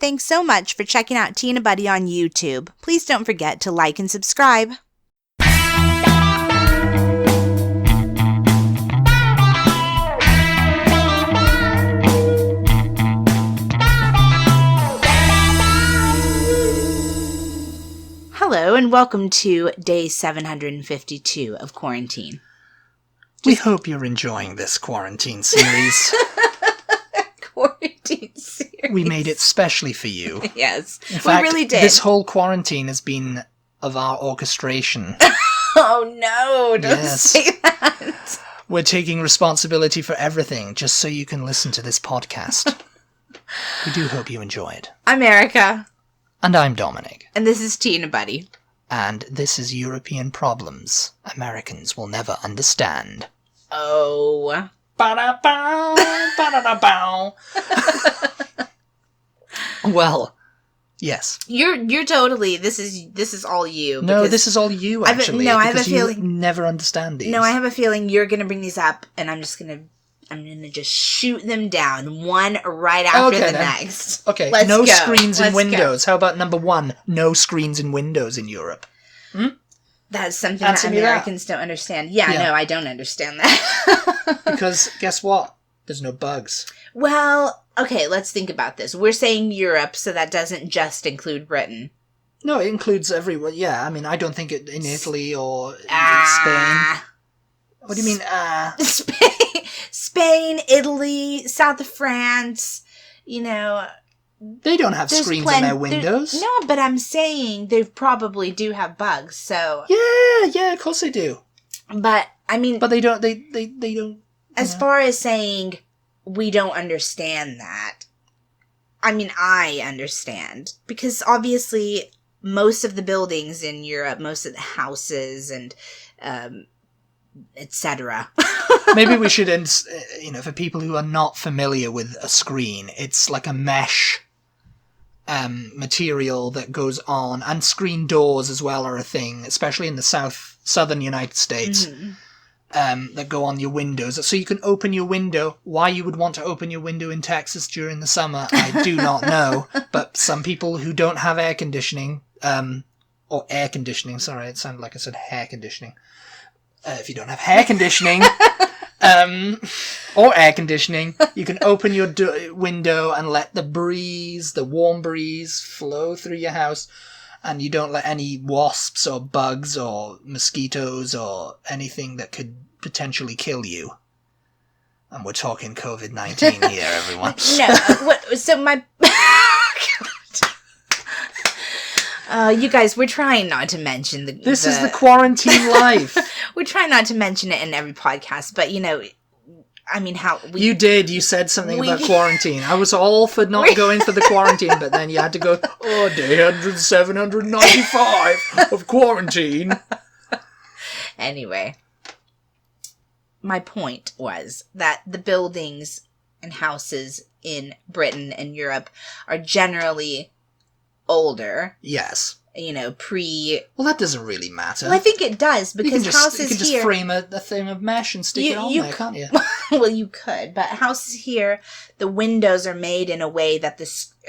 Thanks so much for checking out Tea and Butty on YouTube. Please don't forget to like and subscribe. Hello and welcome to day 752 of quarantine. We hope you're enjoying this quarantine series. Quarantine series. We made it specially for you. Yes, In fact, we really did. This whole quarantine has been of our orchestration. Oh no, don't say that. We're taking responsibility for everything just so you can listen to this podcast. We do hope you enjoy it. I'm Erica. And I'm Dominic. And this is Tea and Butty. And this is European Problems Americans will never understand. Oh. Ba-da-bow, ba-da-da-bow. Well, yes. You're totally, this is all you. No, this is all you, actually. I have a because feeling. You never understand these. No, I have a feeling you're going to bring these up, and I'm gonna just shoot them down, one right after the next. Okay, Let's no go. screens in Let's windows. How about number one? No screens in windows in Europe. That's something Answer that me Americans don't understand. Yeah, no, I don't understand that. Because guess what? There's no bugs. Well, okay, let's think about this. We're saying Europe, so that doesn't just include Britain. No, it includes everyone. Yeah, I mean, I don't think it in Italy or in Spain. What do you mean, Spain, Italy, south of France, They don't have screens in their windows. No, but I'm saying they probably do have bugs, so... Yeah, of course they do. But, I mean... But they don't, they don't... As far as saying, we don't understand that, I mean, I understand. Because, obviously, most of the buildings in Europe, most of the houses and, etc. Maybe we should, for people who are not familiar with a screen, it's like a mesh material that goes on, and screen doors as well are a thing, especially in the southern United States, that go on your windows. So you can open your window. Why you would want to open your window in Texas during the summer, I do not know. But some people who don't have air conditioning, or air conditioning, sorry, it sounded like I said hair conditioning. If you don't have hair conditioning, or air conditioning, you can open your window and let the warm breeze flow through your house, and you don't let any wasps or bugs or mosquitoes or anything that could potentially kill you. And we're talking COVID-19 here, everyone. No, so my... you guys, we're trying not to mention This is the quarantine life. We try not to mention it in every podcast, but, I mean, You did. You said something about quarantine. I was all for not going for the quarantine, but then you had to go, day 795 of quarantine. Anyway, my point was that the buildings and houses in Britain and Europe are generally older. Yes. Well, that doesn't really matter. Well, I think it does, because houses here... You can just frame a thing of mesh and stick it on there, can't you? Well, you could, but houses here, the windows are made in a way that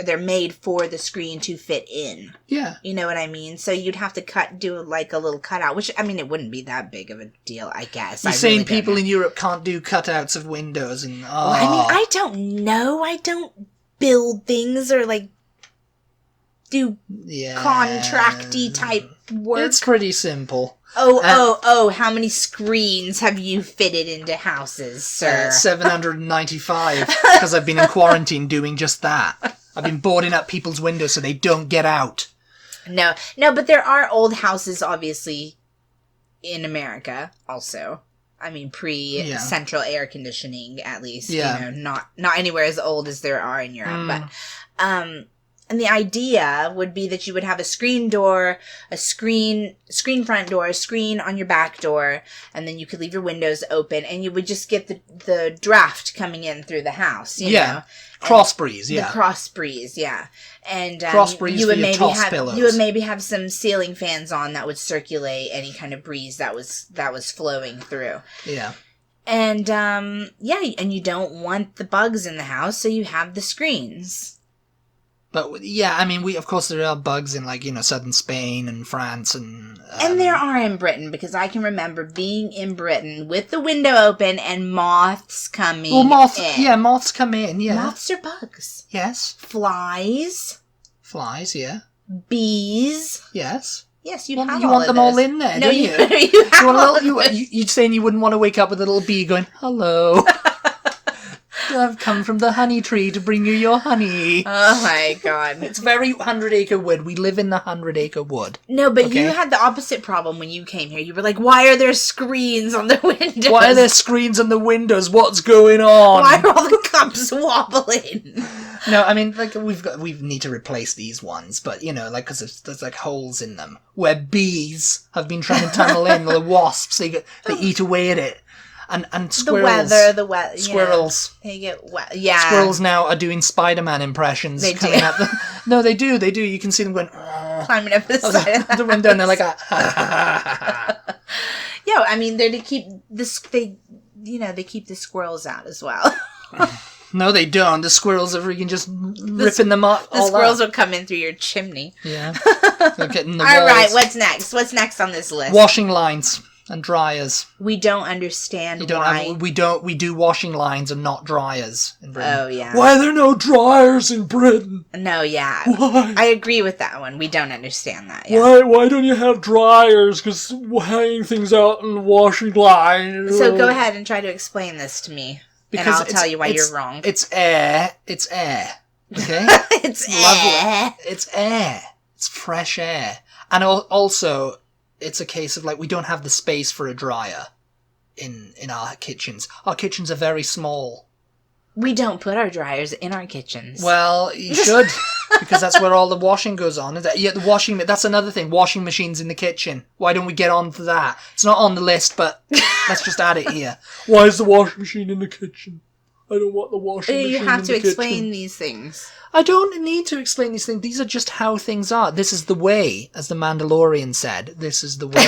they're made for the screen to fit in. Yeah. You know what I mean? So you'd have to do like a little cutout, which, I mean, it wouldn't be that big of a deal, I guess. You're saying people in Europe can't do cutouts of windows and... Well, I mean, I don't know. I don't build things or, do contracty type work. It's pretty simple. How many screens have you fitted into houses, sir? 795, because I've been in quarantine doing just that. I've been boarding up people's windows so they don't get out. No, but there are old houses, obviously, in America, also. I mean, pre-central air conditioning, at least. Yeah. Not anywhere as old as there are in Europe, but... And the idea would be that you would have a screen door, a screen front door, a screen on your back door, and then you could leave your windows open, and you would just get the draft coming in through the house, you know? Cross breeze, yeah. The cross breeze, yeah. And cross breeze you would maybe have pillows. You would maybe have some ceiling fans on that would circulate any kind of breeze that was flowing through. Yeah. And and you don't want the bugs in the house, so you have the screens. But yeah, I mean, of course there are bugs in like, southern Spain and France and there are in Britain, because I can remember being in Britain with the window open and moths coming in. Moths come in, yeah. Moths are bugs. Yes. Flies, yeah. bees. Yes. Yes, you want them all in there, don't you? You're saying you wouldn't want to wake up with a little bee going, hello. I've come from the honey tree to bring you your honey. Oh my god. It's very 100-acre wood. We live in the 100-acre wood. No, but you had the opposite problem when you came here. You were like, why are there screens on the windows? Why are there screens on the windows? What's going on? Why are all the cups wobbling? No, I mean, like, we need to replace these ones, but, like, because there's like holes in them where bees have been trying to tunnel in, the wasps, they eat away at it. And squirrels. The weather. Squirrels. They get wet. Yeah. Squirrels now are doing Spider-Man impressions. They do. No, they do. You can see them going... climbing up the side of the window, and they're like... Yeah, I mean, they're to keep this... they keep the squirrels out as well. No, they don't. The squirrels are freaking just ripping them up. The squirrels will come in through your chimney. Yeah. They're getting the All walls. right, what's next? What's next on this list? Washing lines and dryers. We don't understand why. We do washing lines and not dryers in Britain. Oh, yeah. Why are there no dryers in Britain? No, yeah. Why? I agree with that one. We don't understand that. Yeah. Why don't you have dryers? Because hanging things out in the washing line. So go ahead and try to explain this to me. Because and I'll tell you why you're wrong. It's air. It's air. Okay? It's air. It's air. It's fresh air. And also... it's a case of, like, we don't have the space for a dryer in our kitchens. Our kitchens are very small. We don't put our dryers in our kitchens. Well, you should, because that's where all the washing goes on. That's another thing, washing machines in the kitchen. Why don't we get on to that? It's not on the list, but let's just add it here. Why is the washing machine in the kitchen? I don't want the washing machine in the kitchen. You have to explain these things. I don't need to explain these things. These are just how things are. This is the way, as the Mandalorian said. This is the way.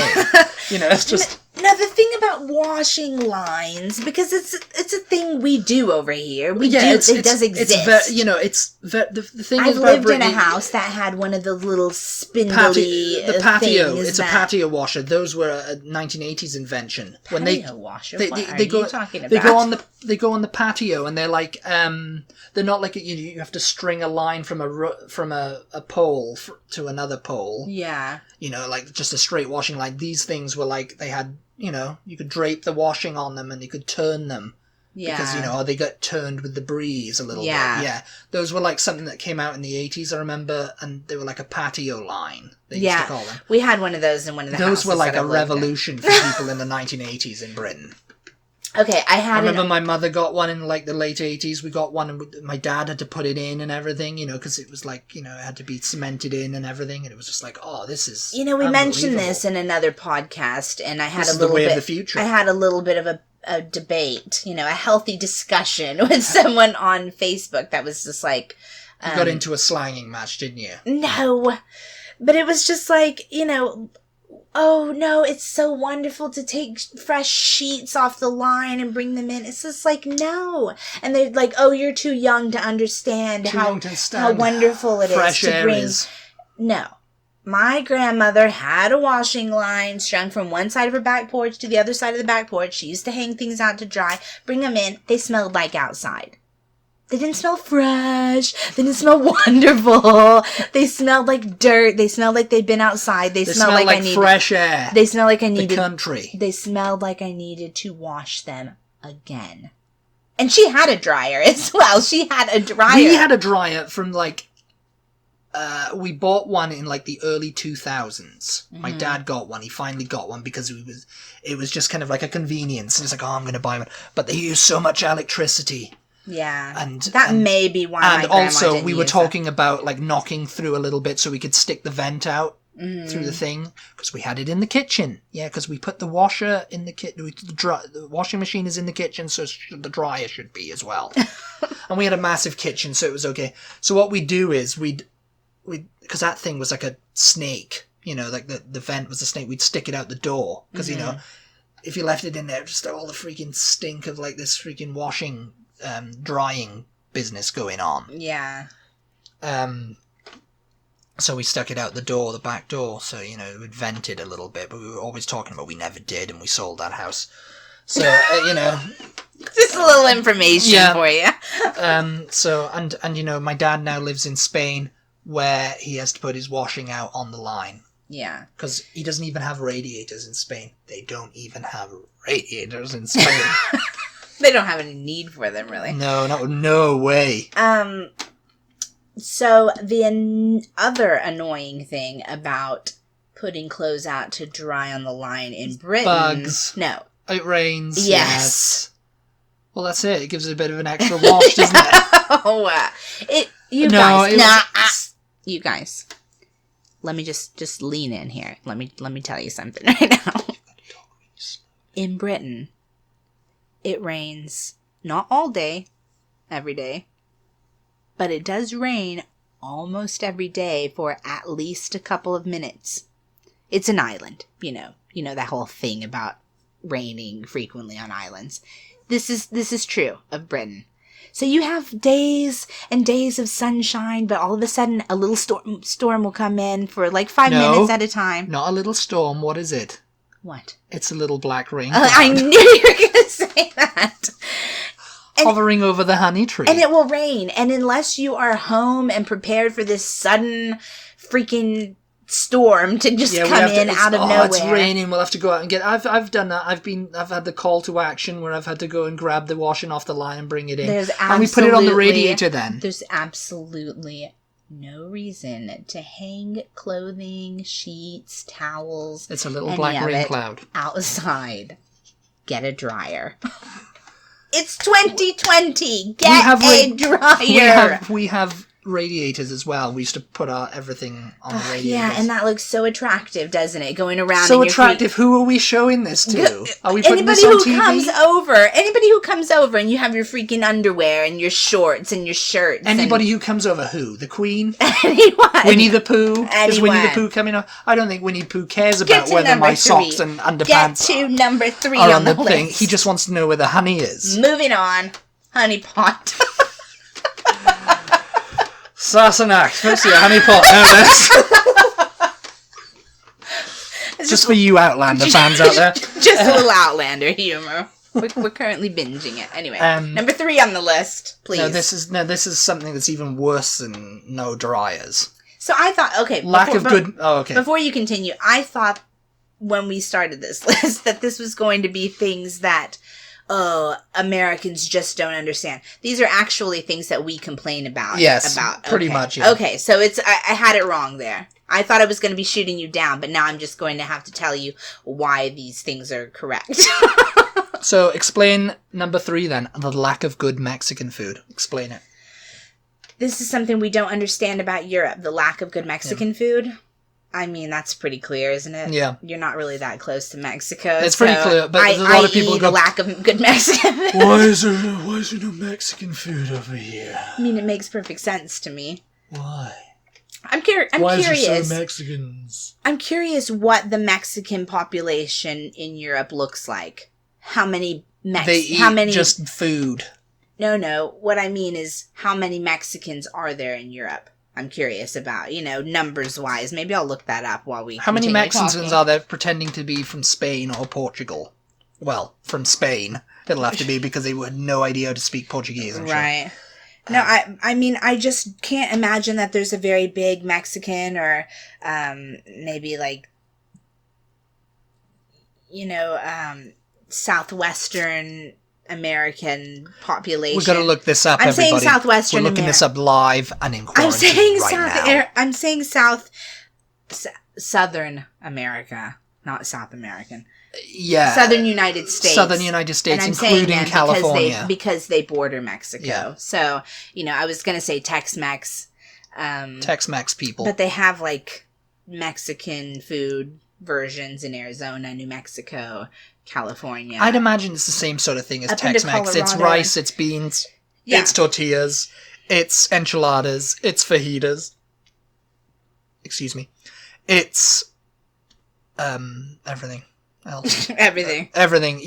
It's just... Now, the thing about washing lines, because it's a thing we do over here. It does exist. The thing I've about lived Britain, in a house that had one of those little spindly the patio. things. It's a patio washer. Those were a 1980s invention. Washer? What are you talking about? They go on the patio, and they're like they're not like you have to string a line from a pole to another pole. Yeah. Like just a straight washing line. These things were like they had. You could drape the washing on them and you could turn them. Yeah. Because, they got turned with the breeze a little bit. Yeah. Those were like something that came out in the 80s, I remember, and they were like a patio line, they used to call them. We had one of those in one of the houses. Those were like a revolution for people in the 1980s in Britain. Okay, I remember my mother got one in like the late 80s. We got one and my dad had to put it in and everything, because it was like, it had to be cemented in and everything. And it was just like, oh, this is we mentioned this in another podcast and I had this is the way of the future. I had a little bit of a debate, a healthy discussion with someone on Facebook that was just like... you got into a slanging match, didn't you? No, but it was just like, oh no, it's so wonderful to take fresh sheets off the line and bring them in. It's just like, no. And they're like, oh, you're too young to understand how wonderful it is to bring. No. My grandmother had a washing line strung from one side of her back porch to the other side of the back porch. She used to hang things out to dry, bring them in. They smelled like outside. They didn't smell fresh. They didn't smell wonderful. They smelled like dirt. They smelled like they'd been outside. They smelled like I needed fresh air. They smelled like I needed the country. They smelled like I needed to wash them again. And she had a dryer as well. She had a dryer. We had a dryer from like we bought one in like the early 2000s. Mm-hmm. My dad got one. He finally got one because it was just kind of like a convenience. And it's like, oh, I'm going to buy one. But they use so much electricity. Yeah, that may be why my grandma also, didn't we were use talking about like knocking through a little bit so we could stick the vent out through the thing because we had it in the kitchen. Yeah, because we put the washer in the kitchen. The washing machine is in the kitchen, so the dryer should be as well. And we had a massive kitchen, so it was okay. So what we do is we because that thing was like a snake. Like the vent was a snake. We'd stick it out the door because if you left it in there, just all the freaking stink of like this freaking washing. Drying business going on. Yeah. So we stuck it out the back door, so, you know, it would vent it a little bit, but we were always talking about we never did, and we sold that house. So, you know... Just a little information for you. So, and, you know, my dad now lives in Spain, where he has to put his washing out on the line. Yeah. Because he doesn't even have radiators in Spain. They don't even have radiators in Spain. They don't have any need for them, really. No way. So the other annoying thing about putting clothes out to dry on the line in Britain... Bugs. No. It rains. Yes. Well, that's it. It gives it a bit of an extra wash, doesn't it? You guys. Let me just lean in here. Let me tell you something right now. In Britain, it rains not all day, every day, but it does rain almost every day for at least a couple of minutes. It's an island, you know that whole thing about raining frequently on islands. This is true of Britain. So you have days and days of sunshine, but all of a sudden a little storm will come in for like 5 minutes at a time. Not a little storm. What is it? What? It's a little black rain. I knew you were going to say that. Hovering over the honey tree. And it will rain. And unless you are home and prepared for this sudden freaking storm to just come in out of nowhere. It's raining. We'll have to go out and get. I've done that. I've had the call to action where I've had to go and grab the washing off the line and bring it in. And we put it on the radiator then. There's absolutely no reason to hang clothing, sheets, towels. It's a little black rain cloud outside. Get a dryer. It's 2020. Get a dryer. We have radiators as well. We used to put everything on the radiators. Yeah, and that looks so attractive, doesn't it? Going around so attractive. Who are we showing this to? Are we putting this on TV? Anybody who comes over and you have your freaking underwear and your shorts and your shirts. Anybody who comes over, who? The Queen? Anyone. Winnie the Pooh? Anyone. Is Winnie the Pooh coming over? I don't think Winnie the Pooh cares about whether my socks and underpants Get to number 3 are on the list. thing. He just wants to know where the honey is. Moving on. Honey pot. Sassenach. Let's see a honey pot. Just for you Outlander fans out there. Just a little Outlander humor. We're currently binging it. Anyway, number 3 on the list, please. No, this is something that's even worse than no dryers. So I thought, before you continue, I thought when we started this list that this was going to be things that Americans just don't understand. These are actually things that we complain about. Yes, pretty much. Yeah. Okay, so I had it wrong there. I thought I was going to be shooting you down, but now I'm just going to have to tell you why these things are correct. So explain number 3 then, the lack of good Mexican food. Explain it. This is something we don't understand about Europe, the lack of good Mexican food. I mean, that's pretty clear, isn't it? Yeah. You're not really that close to Mexico. It's pretty clear, but a lot of people go... the lack of good Mexican food. Why is there no Mexican food over here? I mean, it makes perfect sense to me. Why? I'm curious. Why is there so Mexicans? I'm curious what the Mexican population in Europe looks like. How many They eat just food. No. What I mean is, how many Mexicans are there in Europe? I'm curious about, numbers-wise. Maybe I'll look that up while we How many Mexicans are there pretending to be from Spain or Portugal? Well, from Spain. It'll have to be because they had no idea how to speak Portuguese, I'm right. Sure. No, I mean, I just can't imagine that there's a very big Mexican or maybe like, Southwestern American population. We've got to look this up, I'm everybody. saying Southwestern We're looking this up live and in quarantine I'm saying Southern America, not South American. Yeah. Southern United States. Southern United States, including California. Because they border Mexico. Yeah. So, I was going to say Tex-Mex. Tex-Mex people. But they have, Mexican food versions in Arizona, New Mexico, California. I'd imagine it's the same sort of thing as Tex-Mex. It's rice, it's beans, it's tortillas, it's enchiladas, it's fajitas. Excuse me. It's everything else. Everything. Everything,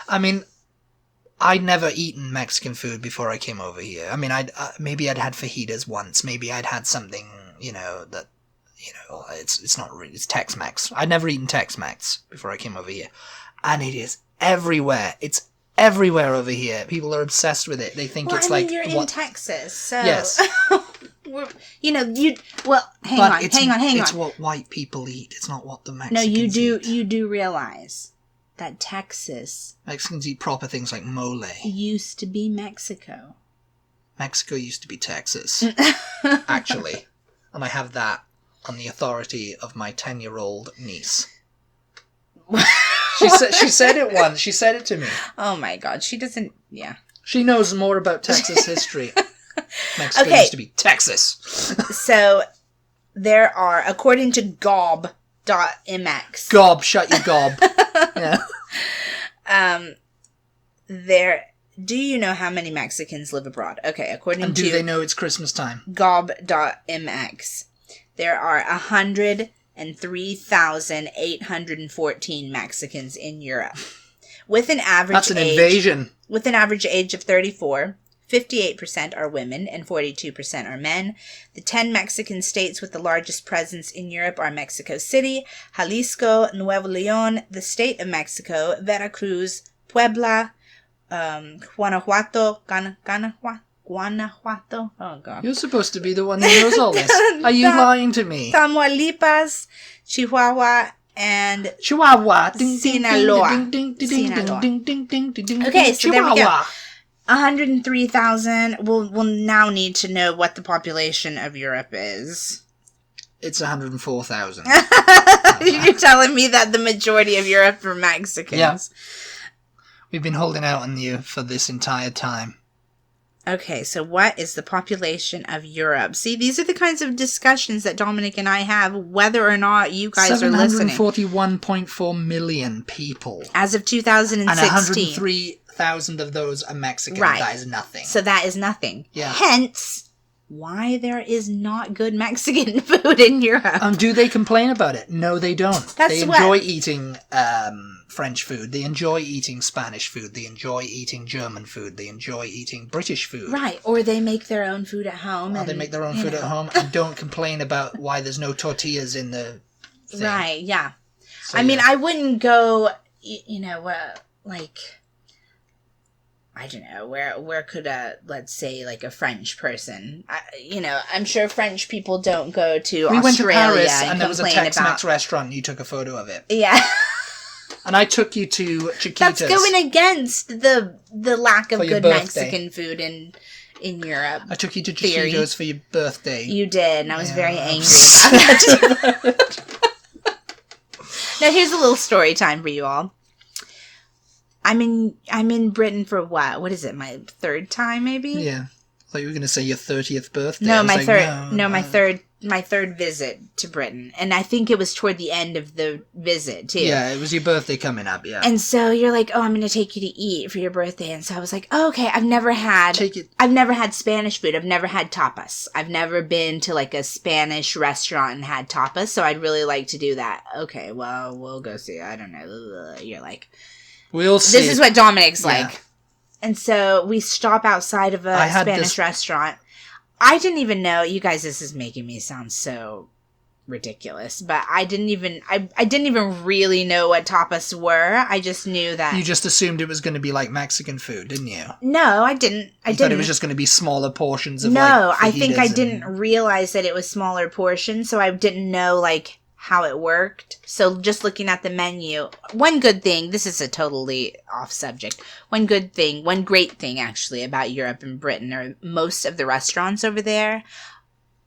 I mean, I'd never eaten Mexican food before I came over here. I mean, maybe I'd had fajitas once. Maybe I'd had something, that, it's not really, it's Tex-Mex. I'd never eaten Tex-Mex before I came over here. And it is everywhere. It's everywhere over here. People are obsessed with it. They think you're in Texas, so... Yes. hang on. It's what white people eat. It's not what the Mexicans eat. You do realize that Texas... Mexicans eat proper things like mole. Used to be Mexico. Mexico used to be Texas, actually. And I have that on the authority of my 10-year-old niece. She said it once. She said it to me. Oh my God. She doesn't... Yeah. She knows more about Texas history. Mexico used to be Texas. So, there are, according to gob.mx... Gob, shut your gob. Yeah. Do you know how many Mexicans live abroad? Okay, according and to... do they know it's Christmas time? Gob.mx, there are 103,814 Mexicans in Europe. With an average That's an invasion. With an average age of 34, 58% are women and 42% are men. The 10 Mexican states with the largest presence in Europe are Mexico City, Jalisco, Nuevo León, the State of Mexico, Veracruz, Puebla, Guanajuato. Oh, God. You're supposed to be the one who knows all this. Are you lying to me? Tamaulipas, Chihuahua, and Chihuahua. Sinaloa. Okay, so there we go. 103,000. We'll now need to know what the population of Europe is. It's 104,000. You're telling me that the majority of Europe are Mexicans. Yeah. We've been holding out on you for this entire time. Okay, so what is the population of Europe? See, these are the kinds of discussions that Dominic and I have, whether or not you guys are listening. 741.4 million people. As of 2016. And 103,000 of those are Mexican. Right. That is nothing. So that is nothing. Yeah. Hence, why there is not good Mexican food in Europe. Do they complain about it? No, they don't. That's they enjoy eating French food. They enjoy eating Spanish food. They enjoy eating German food. They enjoy eating British food. Right. Or they make their own food at home. Or they make their own food at home and don't complain about why there's no tortillas in the thing. Right, yeah. So, I mean, I wouldn't go, I don't know, where could let's say, like a French person, I'm sure French people don't go to Australia went to Paris and there was a Tex-Mex restaurant and you took a photo of it. Yeah. And I took you to Chiquitas. That's going against the lack of good birthday. Mexican food in Europe. I took you to Chiquitas for your birthday. You did, and I was very angry about that. Now here's a little story time for you all. I'm in Britain for what? What is it? My third time, maybe? Yeah. I thought you were going to say your 30th birthday. No, my third visit to Britain. And I think it was toward the end of the visit, too. Yeah, it was your birthday coming up, yeah. And so you're like, oh, I'm going to take you to eat for your birthday. And so I was like, oh, okay, I've never had Spanish food. I've never had tapas. I've never been to like a Spanish restaurant and had tapas. So I'd really like to do that. Okay, well, we'll go see. I don't know. You're like, we'll see. This is what Dominic's like. And so we stop outside of a Spanish restaurant. I didn't even know, you guys, this is making me sound so ridiculous, but I didn't even really know what tapas were. I just knew that. You just assumed it was going to be like Mexican food, didn't you? No, I didn't. I thought it was just going to be smaller portions of I think I didn't realize that it was smaller portions, so I didn't know like how it worked. So just looking at the menu, one good thing, this is a totally off subject, one great thing actually about Europe and Britain are most of the restaurants over there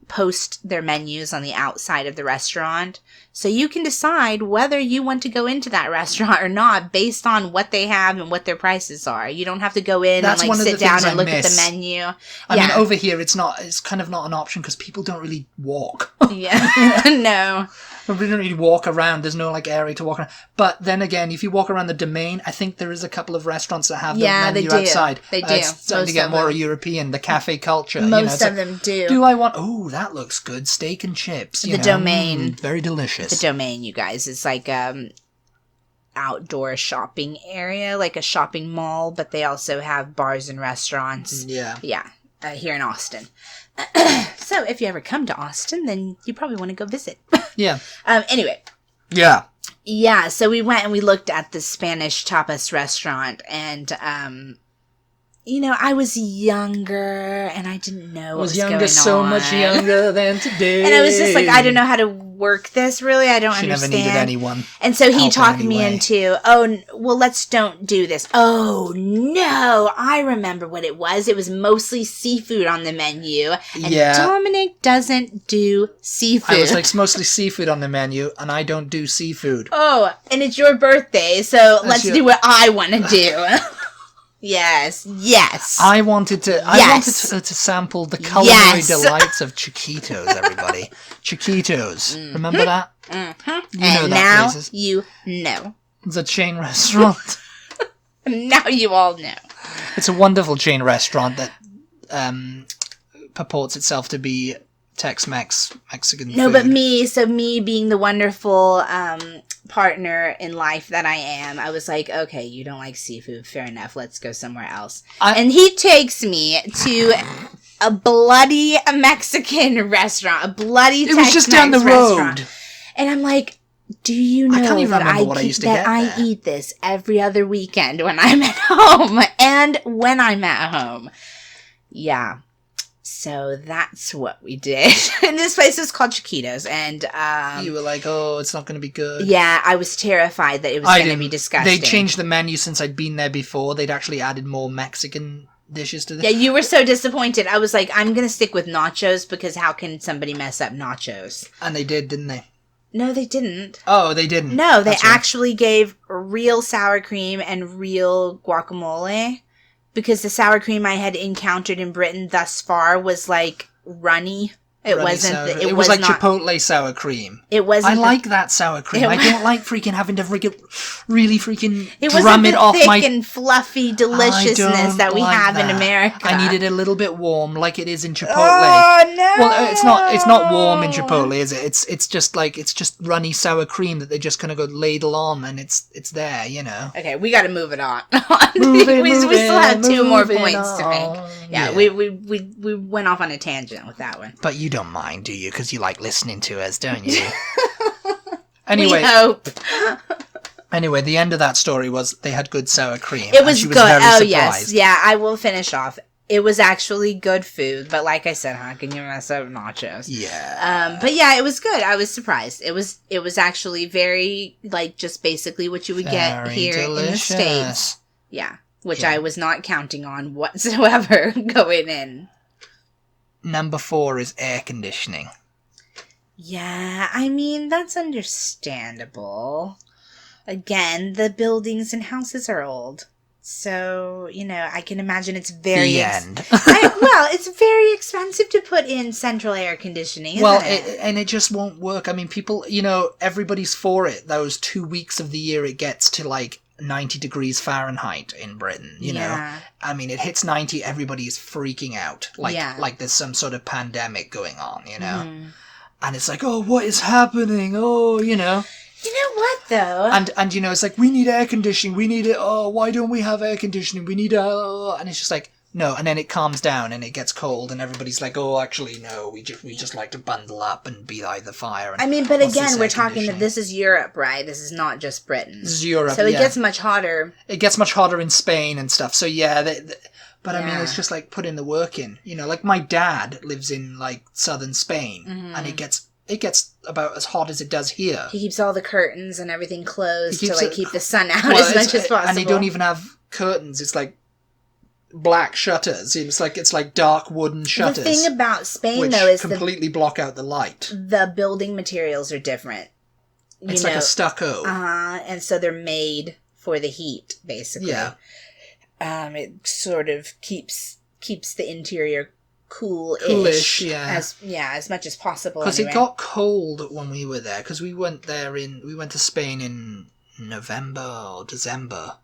post their menus on the outside of the restaurant. So you can decide whether you want to go into that restaurant or not based on what they have and what their prices are. You don't have to go in and like sit down and look at the menu. I mean, over here it's kind of not an option because people don't really walk. Yeah. No. We don't really walk around. There's no like area to walk around. But then again, if you walk around the Domain, I think there is a couple of restaurants that have the menu outside. They do. It's starting to get more European, the cafe culture. Most of them do. Do I want... Oh, that looks good. Steak and chips. The Domain. Very delicious. The Domain, you guys. It's like... outdoor shopping area, like a shopping mall, but they also have bars and restaurants. Yeah. Yeah, here in Austin. So if you ever come to Austin, then you probably want to go visit. Yeah. Anyway. Yeah. Yeah, so we went and we looked at the Spanish tapas restaurant, and I was younger and I didn't know what was going on. I was so much younger than today. And I was just like, I don't know how to work this, really. I don't understand. She never needed anyone. And so he talked me into, let's don't do this. Oh, no. I remember what it was. It was mostly seafood on the menu. And Dominic doesn't do seafood. I was like, it's mostly seafood on the menu, and I don't do seafood. Oh, and it's your birthday, so let's do what I want to do. Yes. I wanted to sample the culinary delights of Chiquitos, everybody. Chiquitos. Mm-hmm. Remember that? Mm-hmm. You know that places. You know. It's a chain restaurant. Now you all know. It's a wonderful chain restaurant that purports itself to be Tex-Mex, Mexican food. No, but me being the wonderful partner in life that I am, I was like, okay, you don't like seafood, fair enough, let's go somewhere else. And he takes me to a bloody Mexican restaurant, a bloody Tex-Mex restaurant. It was just down the road. And I'm like, do you know that I I eat this every other weekend when I'm at home and when I'm at home? Yeah. So that's what we did. And this place is called Chiquitos. And you were like, oh, it's not going to be good. Yeah, I was terrified that it was going to be disgusting. They changed the menu since I'd been there before. They'd actually added more Mexican dishes to this. Yeah, you were so disappointed. I was like, I'm going to stick with nachos because how can somebody mess up nachos? And they did, didn't they? No, they didn't. Oh, they didn't? No, they actually gave real sour cream and real guacamole. Because the sour cream I had encountered in Britain thus far was like runny. It wasn't. It was like Chipotle sour cream. It wasn't. I like that sour cream. I don't like freaking having to really freaking it drum it off my. It wasn't the thick and fluffy deliciousness that we have in America. I need it a little bit warm, like it is in Chipotle. Oh no! Well, it's not warm in Chipotle, is it? It's just runny sour cream that they just kind of go ladle on, and it's there, you know. Okay, we got to move it on. We still have two more points to make. Yeah, we went off on a tangent with that one. But you don't mind, do you? Because you like listening to us, don't you? Anyway, we hope. Anyway, the end of that story was they had good sour cream. It was good. Very surprised. Yes, yeah. I will finish off. It was actually good food, but like I said, how can you mess up nachos? Yeah. But yeah, it was good. I was surprised. It was actually very like just basically what you would get here in the States. Yeah, which I was not counting on whatsoever going in. Number 4 is air conditioning. Yeah, I mean, that's understandable. Again, the buildings and houses are old. So, I can imagine it's very... The end. It's very expensive to put in central air conditioning, isn't it? And it just won't work. I mean, people, everybody's for it. Those 2 weeks of the year it gets to, 90 degrees Fahrenheit in Britain, you know? I mean, it hits 90, everybody's freaking out. Like there's some sort of pandemic going on, Mm. And it's like, oh, what is happening? Oh, You know what, though? And it's like, we need air conditioning. We need it. Oh, why don't we have air conditioning? We need and it's just like, no. And then it calms down and it gets cold and everybody's like, oh, actually, no. We just like to bundle up and be by the fire. And but again, we're talking that this is Europe, right? This is not just Britain. This is Europe, so it gets much hotter. It gets much hotter in Spain and stuff. So yeah, but I mean, it's just like putting the work in. Like my dad lives in southern Spain, and it gets about as hot as it does here. He keeps all the curtains and everything closed to keep the sun out as much as possible. And they don't even have curtains. It's like black shutters. It's like dark wooden shutters. The thing about Spain, though, is completely block out the light. The building materials are different. It's like a stucco. And so they're made for the heat, basically. Yeah. It sort of keeps the interior coolish, as much as possible. Because it got cold when we were there. Because we went to Spain in November or December,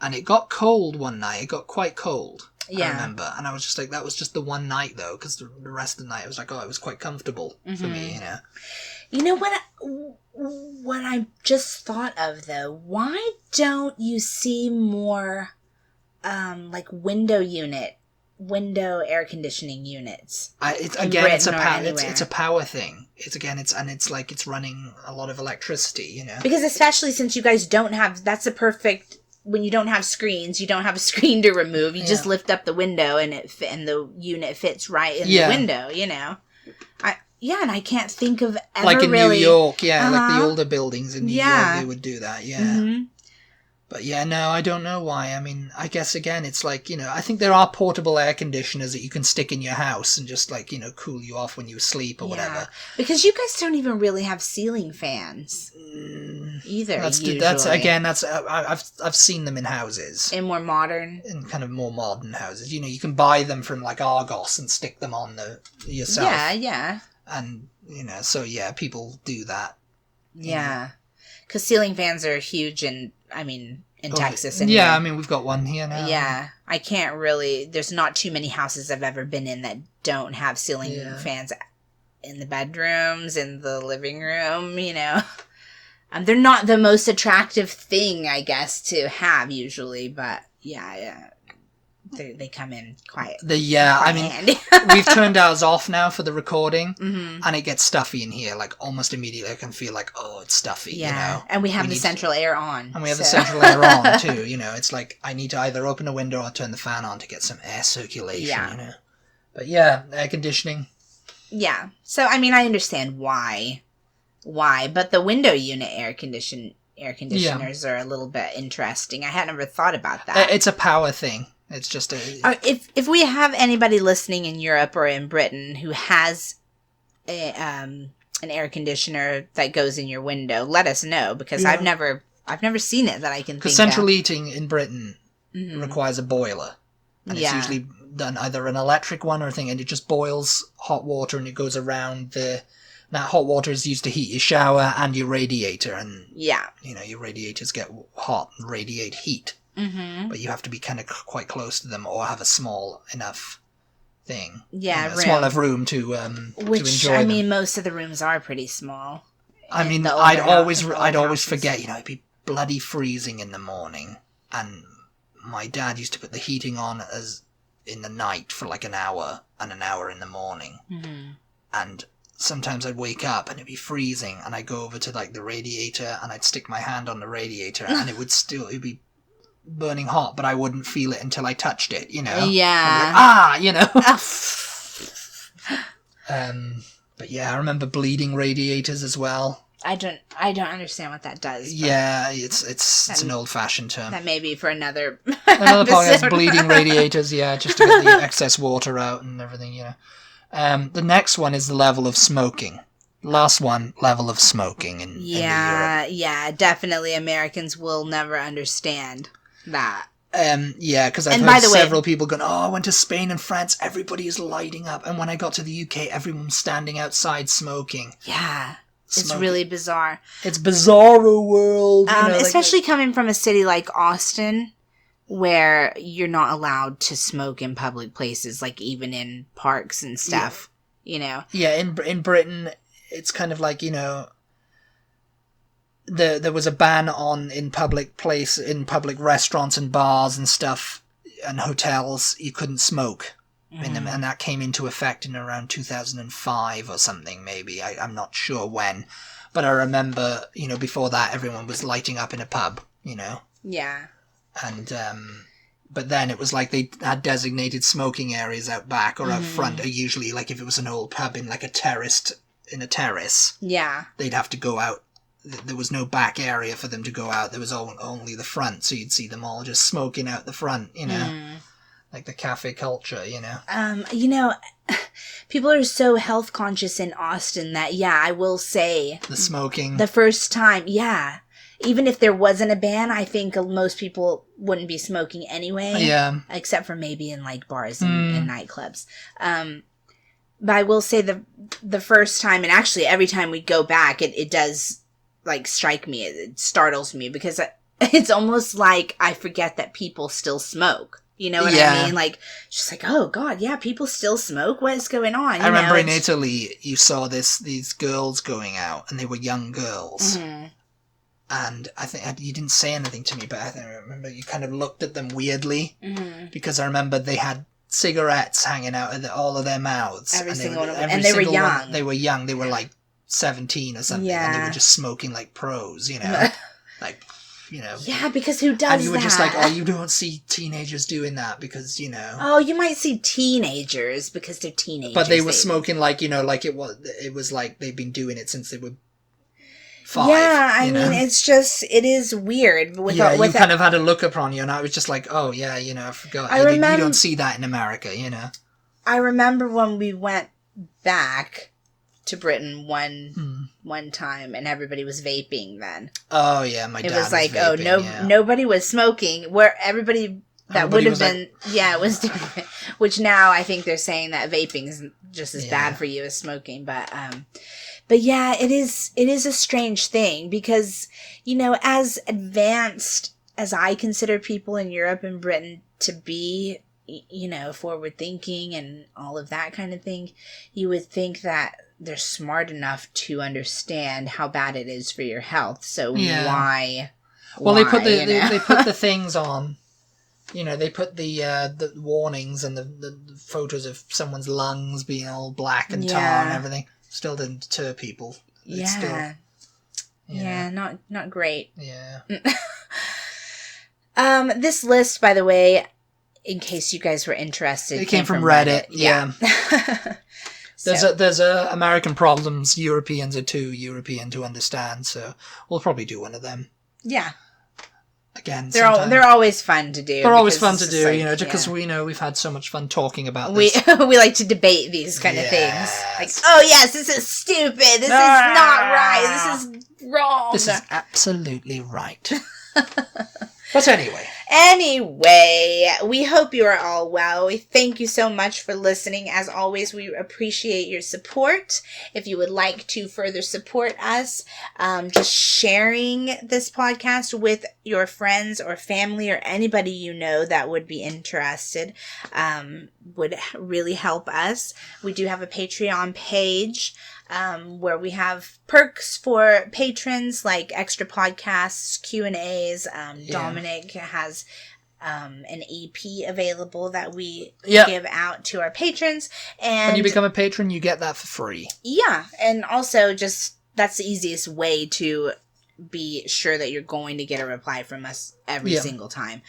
and it got cold one night. It got quite cold. Yeah. I remember. And I was just like, that was just the one night, though, because the rest of the night, I was like, oh, it was quite comfortable for me, you know? You know what I just thought of, though? Why don't you see more, like, window air conditioning units? It's a power thing. It's running a lot of electricity, you know? Because especially since you guys don't have, that's a perfect, when you don't have screens, you don't have a screen to remove. You just lift up the window and the unit fits right in the window, you know? And I can't think of ever like in really... New York, like the older buildings in New York, they would do that, Mm-hmm. But no, I don't know why. I mean, I guess again, it's like, you know, I think there are portable air conditioners that you can stick in your house and just like, you know, cool you off when you sleep or whatever. Because you guys don't even really have ceiling fans either. I've seen them in houses. In more modern? In kind of more modern houses. You know, you can buy them from like Argos and stick them on yourself. Yeah. And, you know, so people do that. Yeah. Because ceiling fans are huge in Texas. And I mean, we've got one here now. Yeah. I can't really... There's not too many houses I've ever been in that don't have ceiling fans in the bedrooms, in the living room, you know. They're not the most attractive thing, I guess, to have usually, but they come in quite handy. We've turned ours off now for the recording, and it gets stuffy in here, like almost immediately. I can feel like, oh, it's stuffy, you know. And we have the central air on. And we have the central air on, too, you know. It's like, I need to either open a window or turn the fan on to get some air circulation, you know. But air conditioning. Yeah. So, I mean, I understand why, but the window unit air conditioners are a little bit interesting. I had never thought about that. It's a power thing. It's just if we have anybody listening in Europe or in Britain who has an air conditioner that goes in your window, let us know, because I've never seen it that I can think of. Because central heating in Britain requires a boiler. And it's usually done either an electric one or a thing, and it just boils hot water and it goes around that hot water is used to heat your shower and your radiator, and you know, your radiators get hot and radiate heat. But you have to be kind of quite close to them or have a small enough thing. Small enough room to enjoy them. I mean, most of the rooms are pretty small. I mean, I'd always forget, you know, it'd be bloody freezing in the morning, and my dad used to put the heating on as in the night for like an hour and an hour in the morning. And sometimes I'd wake up and it'd be freezing, and I'd go over to like the radiator and I'd stick my hand on the radiator and it'd be burning hot, but I wouldn't feel it until I touched it, you know? Yeah. Like, you know? But I remember bleeding radiators as well. I don't understand what that does. It's an old-fashioned term. That may be for another podcast, bleeding radiators, just to get the excess water out and everything, you know. The next one is the level of smoking. Last one, level of smoking in Europe. Yeah, definitely Americans will never understand that. Because I've heard several people going, I went to Spain and France, everybody is lighting up. And when I got to the UK, everyone's standing outside smoking. Yeah. It's really bizarre. It's bizarro world. You know, especially coming from a city like Austin, where you're not allowed to smoke in public places, like even in parks and stuff, you know? Yeah, in Britain, it's kind of like, you know, there was a ban in public restaurants and bars and stuff and hotels. You couldn't smoke in them, and that came into effect in around 2005 or something, maybe. I'm not sure when, but I remember, you know, before that everyone was lighting up in a pub, you know. Yeah. And but then it was like they had designated smoking areas out back or out front, or usually like if it was an old pub in like a terrace, they'd have to go out. There was no back area for them to go out. There was only the front, so you'd see them all just smoking out the front, you know, like the cafe culture, you know. You know, people are so health conscious in Austin that, I will say, the smoking. The first time, even if there wasn't a ban, I think most people wouldn't be smoking anyway. Yeah. Except for maybe in like bars and nightclubs. But I will say the first time, and actually every time we go back, it does like strike me. It startles me because it's almost like I forget that people still smoke. You know what I mean? Like, she's like, oh, God, yeah, people still smoke? What is going on? I remember in Italy, you saw these girls going out, and they were young girls. Mm-hmm. And I think you didn't say anything to me, but I remember you kind of looked at them weirdly. Mm-hmm. Because I remember they had cigarettes hanging out of all of their mouths. Every single one of them. And they were young. They were young. They were like 17 or something. Yeah. And they were just smoking like pros, you know? Like, you know. Yeah, because who does that? And you were just like, oh, you don't see teenagers doing that because, you know. Oh, you might see teenagers because they're teenagers. But they were smoking like, you know, like it was like they've been doing it since they were 5. Yeah, I mean, it is weird. You kind of had a look upon you, and I was just like, oh, yeah, you know, I forgot. You don't see that in America, you know. I remember when we went back to Britain one time, and everybody was vaping then. Oh, yeah, my dad was like, vaping, nobody was smoking, where everybody would have been, was doing it. Which now I think they're saying that vaping is just as bad for you as smoking, But yeah, it is a strange thing because, you know, as advanced as I consider people in Europe and Britain to be, you know, forward thinking and all of that kind of thing, you would think that they're smart enough to understand how bad it is for your health. So why? Well, they put they put the things on. You know, they put the warnings and the photos of someone's lungs being all black and tar and everything. Still didn't deter people. It's still, not great. Yeah. This list, by the way, in case you guys were interested, it came from Reddit. Yeah. There's a American problems Europeans are too European to understand, so we'll probably do one of them. Yeah. Again, they're always fun to do. They're always fun to do, like, you know, because we know we've had so much fun talking about this. We like to debate these kind of things. Like, oh yes, this is stupid. This is not right. This is wrong. This is absolutely right. But Anyway, we hope you are all well. We thank you so much for listening. As always, we appreciate your support. If you would like to further support us, just sharing this podcast with your friends or family or anybody you know that would be interested would really help us. We do have a Patreon page where we have perks for patrons like extra podcasts, Q&As. Dominic has an EP available that we give out to our patrons. And when you become a patron, you get that for free. Yeah, and also just that's the easiest way to be sure that you're going to get a reply from us every single time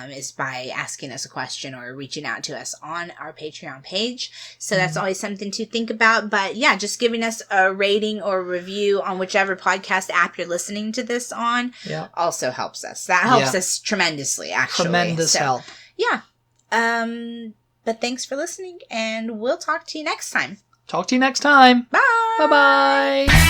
is by asking us a question or reaching out to us on our Patreon page. So that's always something to think about. But yeah, just giving us a rating or review on whichever podcast app you're listening to this on also helps us. That helps us tremendously, actually. Tremendous help. Yeah. But thanks for listening, and we'll talk to you next time. Talk to you next time. Bye. Bye-bye.